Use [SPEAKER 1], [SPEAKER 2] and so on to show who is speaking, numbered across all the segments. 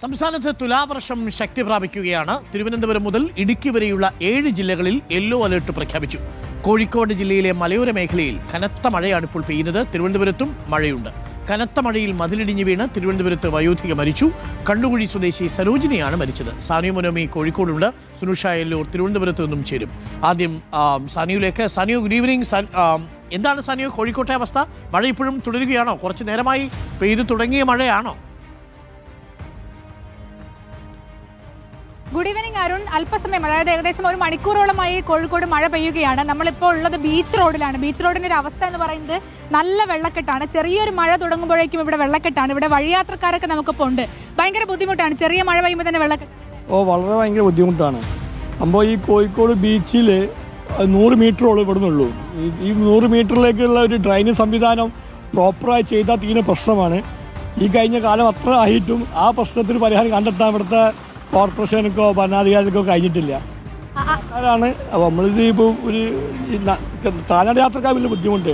[SPEAKER 1] സംസ്ഥാനത്ത് തുലാവർഷം ശക്തി പ്രാപിക്കുകയാണ്. തിരുവനന്തപുരം മുതൽ ഇടുക്കി വരെയുള്ള 7 ജില്ലകളിൽ യെല്ലോ അലർട്ട് പ്രഖ്യാപിച്ചു. കോഴിക്കോട് ജില്ലയിലെ മലയോര മേഖലയിൽ കനത്ത മഴയാണ് ഇപ്പോൾ പെയ്യുന്നത്. തിരുവനന്തപുരത്തും മഴയുണ്ട്. കനത്ത മഴയിൽ മതിലിടിഞ്ഞു വീണ് തിരുവനന്തപുരത്ത് വയോധിക മരിച്ചു. കണ്ണുകുഴി സ്വദേശി സരോജിനിയാണ് മരിച്ചത്. സാനിയ മുനോമി കോഴിക്കോടുണ്ട്. സുനുഷ എല്ലൂർ തിരുവനന്തപുരത്ത് നിന്നും ചേരും. ആദ്യം സാനിയുലേക്ക്. Sanio, good evening. എന്താണ് സാനിയോ കോഴിക്കോട്ടെ അവസ്ഥ? മഴ ഇപ്പോഴും തുടരുകയാണോ? കുറച്ച് നേരമായി പെയ്തു തുടങ്ങിയ മഴയാണോ?
[SPEAKER 2] Good evening Arun. അല്പസമയം, അതായത് ഏകദേശം 1 മണിക്കൂറോളമായി കോഴിക്കോട് മഴ പെയ്യുകയാണ്. നമ്മളിപ്പോൾ ഉള്ളത് ബീച്ച് റോഡിലാണ്. ബീച്ച് റോഡിന്റെ ഒരു അവസ്ഥ എന്ന് പറയുന്നത് നല്ല വെള്ളക്കെട്ടാണ്. ചെറിയൊരു മഴ തുടങ്ങുമ്പോഴേക്കും ഇവിടെ വെള്ളക്കെട്ടാണ്. ഇവിടെ വഴിയാത്രക്കാരൊക്കെ നമുക്കിപ്പോൾ ഉണ്ട്. ഭയങ്കര ബുദ്ധിമുട്ടാണ്. ചെറിയ മഴ പെയ്യുമ്പോൾ തന്നെ വെള്ളക്കെട്ട്.
[SPEAKER 3] വളരെ ഭയങ്കര ബുദ്ധിമുട്ടാണ്. അപ്പോൾ ഈ കോഴിക്കോട് ബീച്ചിൽ 100 മീറ്ററോളം ഇവിടുന്നുള്ളൂ. ഈ 100 മീറ്ററിലേക്കുള്ള ഒരു ഡ്രൈനേജ് സംവിധാനം പ്രോപ്പറായി ചെയ്താൽ തീരെ പ്രശ്നമാണ്. ഈ കഴിഞ്ഞ കാലം അത്ര ആയിട്ടും ആ പ്രശ്നത്തിന് പരിഹാരം കണ്ടെത്താൻ ഇവിടുത്തെ കോർപ്പറേഷനൊക്കെ ഭരണാധികാരികൾക്കോ കഴിഞ്ഞിട്ടില്ല. അതാണ് അപ്പോൾ നമ്മളിത് ഇപ്പോൾ ഒരു കാൽനട യാത്രക്കാർ വലിയ ബുദ്ധിമുട്ട്.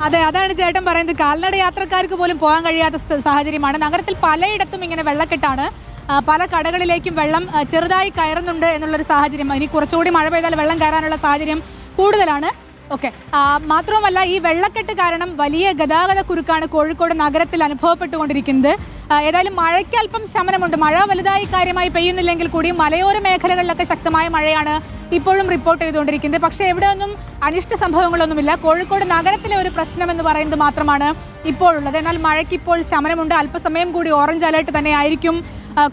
[SPEAKER 2] അതെ, അതാണ് ചേട്ടൻ പറയുന്നത്. കാൽനട യാത്രക്കാർക്ക് പോലും പോകാൻ കഴിയാത്ത സാഹചര്യമാണ്. നഗരത്തിൽ പലയിടത്തും ഇങ്ങനെ വെള്ളക്കെട്ടാണ്. പല കടകളിലേക്കും വെള്ളം ചെറുതായി കയറുന്നുണ്ട് എന്നുള്ളൊരു സാഹചര്യം. ഇനി കുറച്ചുകൂടി മഴ പെയ്താൽ വെള്ളം കയറാനുള്ള സാഹചര്യം കൂടുതലാണ്. ഓക്കെ, മാത്രവുമല്ല ഈ വെള്ളക്കെട്ട് കാരണം വലിയ ഗതാഗത കുരുക്കാണ് കോഴിക്കോട് നഗരത്തിൽ അനുഭവപ്പെട്ടുകൊണ്ടിരിക്കുന്നത്. ഏതായാലും മഴയ്ക്ക് അല്പം ശമനമുണ്ട്. മഴ വലുതായി കാര്യമായി പെയ്യുന്നില്ലെങ്കിൽ കൂടി മലയോര മേഖലകളിലൊക്കെ ശക്തമായ മഴയാണ് ഇപ്പോഴും റിപ്പോർട്ട് ചെയ്തുകൊണ്ടിരിക്കുന്നത്. പക്ഷേ എവിടെയൊന്നും അനിഷ്ട സംഭവങ്ങളൊന്നുമില്ല. കോഴിക്കോട് നഗരത്തിലെ ഒരു പ്രശ്നം എന്ന് പറയുന്നത് മാത്രമാണ് ഇപ്പോഴുള്ളത്. എന്നാൽ മഴയ്ക്ക് ഇപ്പോൾ ശമനമുണ്ട്. അല്പസമയം കൂടി ഓറഞ്ച് അലേർട്ട് തന്നെ ആയിരിക്കും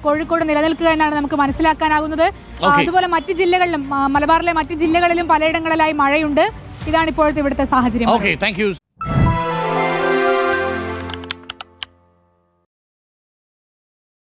[SPEAKER 2] കോഴിക്കോട് നിലനിൽക്കുക എന്നാണ് നമുക്ക് മനസ്സിലാക്കാനാകുന്നത്. അതുപോലെ മറ്റ് ജില്ലകളിലും, മലബാറിലെ മറ്റ് ജില്ലകളിലും പലയിടങ്ങളിലായി മഴയുണ്ട്. ഇതാണ് ഇപ്പോഴത്തെ ഇവിടുത്തെ സാഹചര്യം.